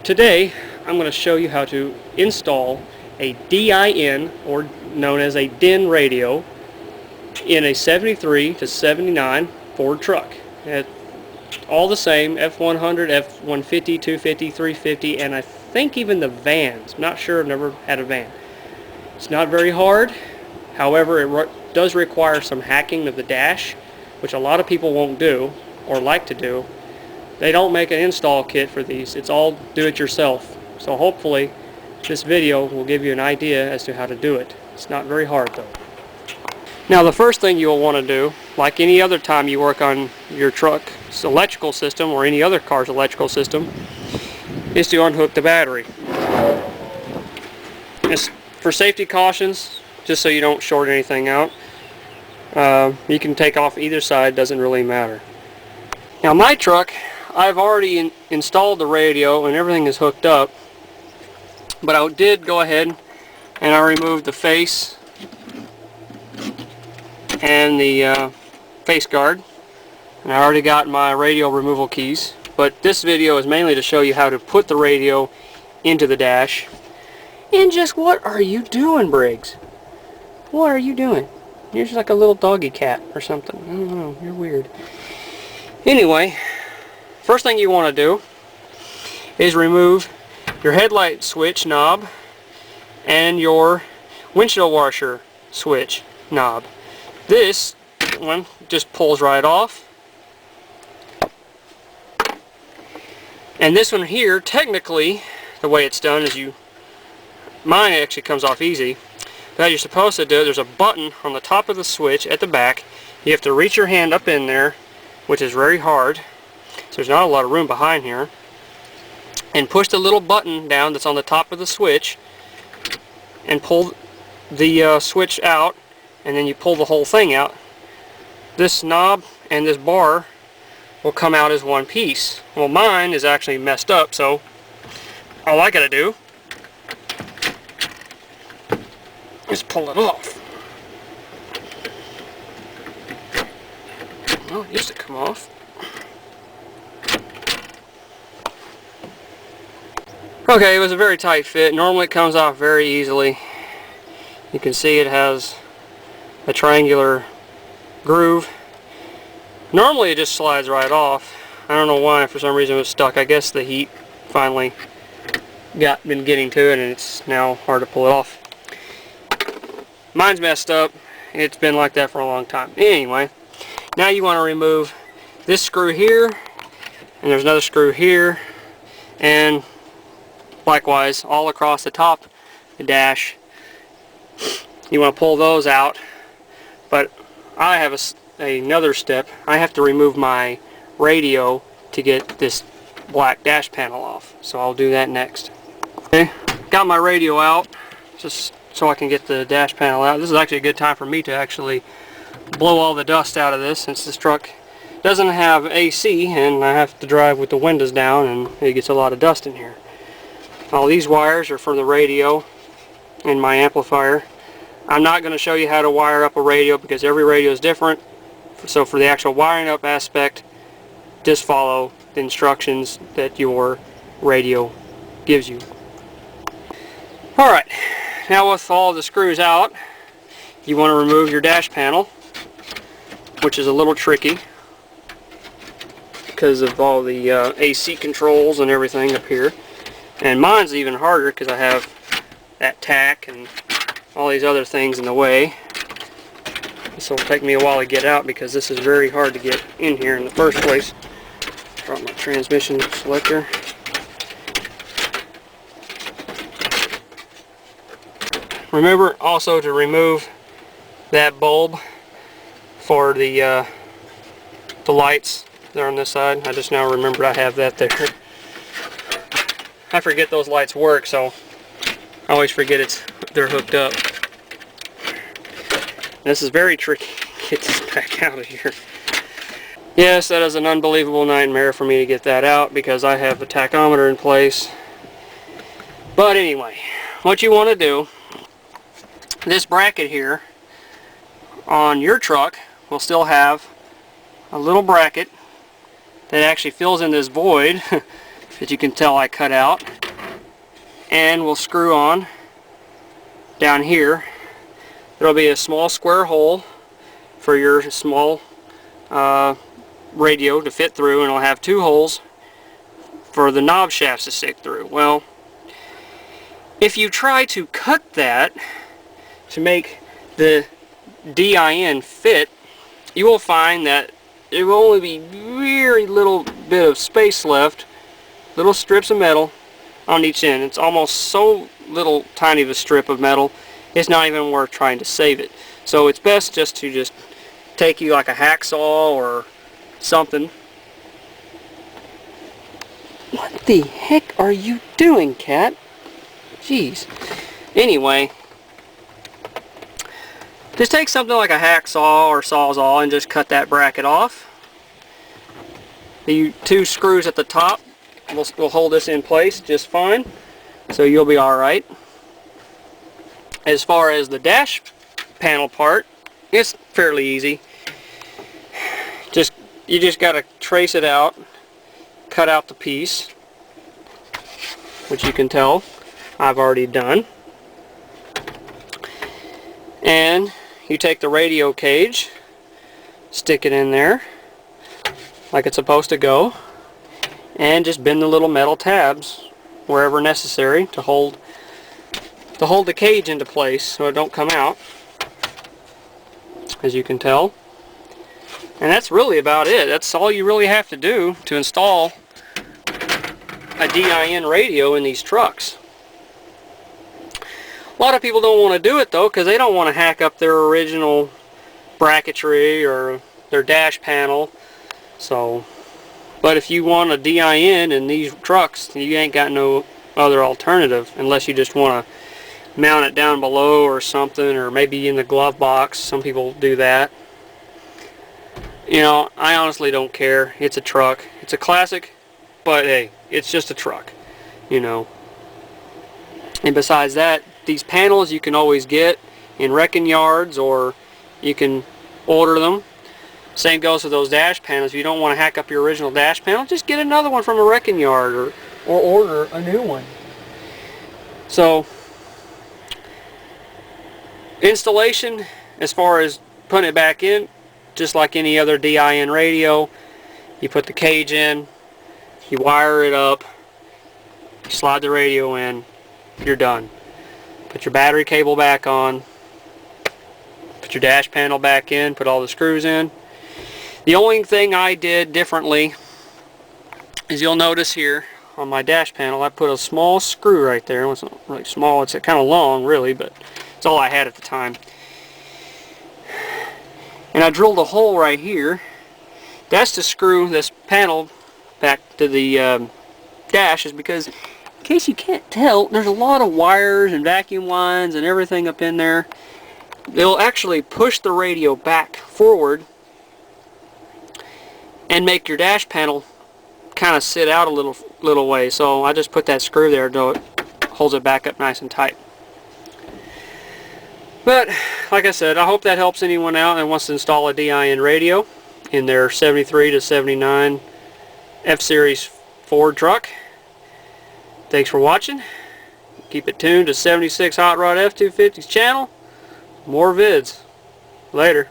Today I'm going to show you how to install a DIN, or known as a DIN radio, in a 73 to 79 Ford truck. It's all the same: F100, F150, 250, 350, and I think even the vans. I'm not sure, I've never had a van. It's not very hard. However, it does require some hacking of the dash, which a lot of people won't do or like to do. They don't make an install kit for these. It's all do-it-yourself. So hopefully this video will give you an idea as to how to do it. It's not very hard though. Now the first thing you'll want to do, like any other time you work on your truck's electrical system or any other car's electrical system, is to unhook the battery. Just for safety cautions, just so you don't short anything out, you can take off either side, doesn't really matter. Now my truck, I've already installed the radio and everything is hooked up, but I did go ahead and I removed the face and the face guard, and I already got my radio removal keys. But this video is mainly to show you how to put the radio into the dash. And just what are you doing, Briggs? What are you doing? You're just like a little doggy cat or something. I don't know, you're weird. Anyway, first thing you want to do is remove your headlight switch knob and your windshield washer switch knob. This one just pulls right off. And this one here, technically, the way it's done is mine actually comes off easy. But you're supposed to do, there's a button on the top of the switch at the back. You have to reach your hand up in there, which is very hard. So there's not a lot of room behind here. And push the little button down that's on the top of the switch and pull the switch out, and then you pull the whole thing out. This knob and this bar will come out as one piece. Well, mine is actually messed up, so all I gotta do is pull it off. Well, it used to come off. Okay, it was a very tight fit. Normally it comes off very easily. You can see it has a triangular groove. Normally it just slides right off. I don't know why, for some reason it was stuck. I guess the heat finally been getting to it and it's now hard to pull it off. Mine's messed up. It's been like that for a long time. Anyway, now you want to remove this screw here, and there's another screw here, and likewise all across the top the dash. You want to pull those out, but I have another step. I have to remove my radio to get this black dash panel off, so I'll do that next. Okay, got my radio out just so I can get the dash panel out. This is actually a good time for me to actually blow all the dust out of this, since this truck doesn't have AC and I have to drive with the windows down and it gets a lot of dust in here. All these wires are from the radio and my amplifier. I'm not going to show you how to wire up a radio because every radio is different. So for the actual wiring up aspect, just follow the instructions that your radio gives you. Alright, now with all the screws out, you want to remove your dash panel, which is a little tricky because of all the AC controls and everything up here. And mine's even harder because I have that tack and all these other things in the way. This will take me a while to get out because this is very hard to get in here in the first place. Drop my transmission selector. Remember also to remove that bulb for the lights there on this side. I just now remembered I have that there. I forget those lights work, so I always forget they're hooked up. This is very tricky to get this back out of here. Yes, that is an unbelievable nightmare for me to get that out because I have a tachometer in place. But anyway, what you want to do, this bracket here on your truck will still have a little bracket that actually fills in this void that you can tell I cut out. and we'll screw on down here. There'll be a small square hole for your small radio to fit through, and it'll have 2 holes for the knob shafts to stick through. Well, if you try to cut that to make the DIN fit, you will find that there will only be very little bit of space left, little strips of metal on each end. It's almost so little tiny of a strip of metal, it's not even worth trying to save it. So it's best just to take you like a hacksaw or something. What the heck are you doing, cat? Jeez. Anyway, just take something like a hacksaw or sawzall and just cut that bracket off. The 2 screws at the top will hold this in place just fine, so you'll be alright. As far as the dash panel part, it's fairly easy. You just got to trace it out, cut out the piece, which you can tell I've already done. And you take the radio cage, stick it in there like it's supposed to go, and just bend the little metal tabs wherever necessary to hold the cage into place so it don't come out, as you can tell. And that's really about it. That's all you really have to do to install a DIN radio in these trucks. A lot of people don't want to do it though, because they don't want to hack up their original bracketry or their dash panel. So, but if you want a DIN in these trucks, you ain't got no other alternative unless you just want to mount it down below or something, or maybe in the glove box. Some people do that. You know, I honestly don't care. It's a truck. It's a classic, but hey, it's just a truck, you know. And besides that, these panels you can always get in wrecking yards, or you can order them. Same goes with those dash panels. If you don't want to hack up your original dash panel, just get another one from a wrecking yard, or order a new one. So, installation, as far as putting it back in, just like any other DIN radio, you put the cage in, you wire it up, you slide the radio in, you're done. Put your battery cable back on, put your dash panel back in, put all the screws in. The only thing I did differently is, you'll notice here on my dash panel, I put a small screw right there. It wasn't really small, it's kind of long really, but it's all I had at the time. And I drilled a hole right here. That's to screw this panel back to the dash, is because, in case you can't tell, there's a lot of wires and vacuum lines and everything up in there. They'll actually push the radio back forward and make your dash panel kind of sit out a little way. So I just put that screw there so it holds it back up nice and tight. But like I said, I hope that helps anyone out that wants to install a DIN radio in their 73 to 79 F-Series Ford truck. Thanks for watching. Keep it tuned to 76 Hot Rod F250's channel. More vids. Later.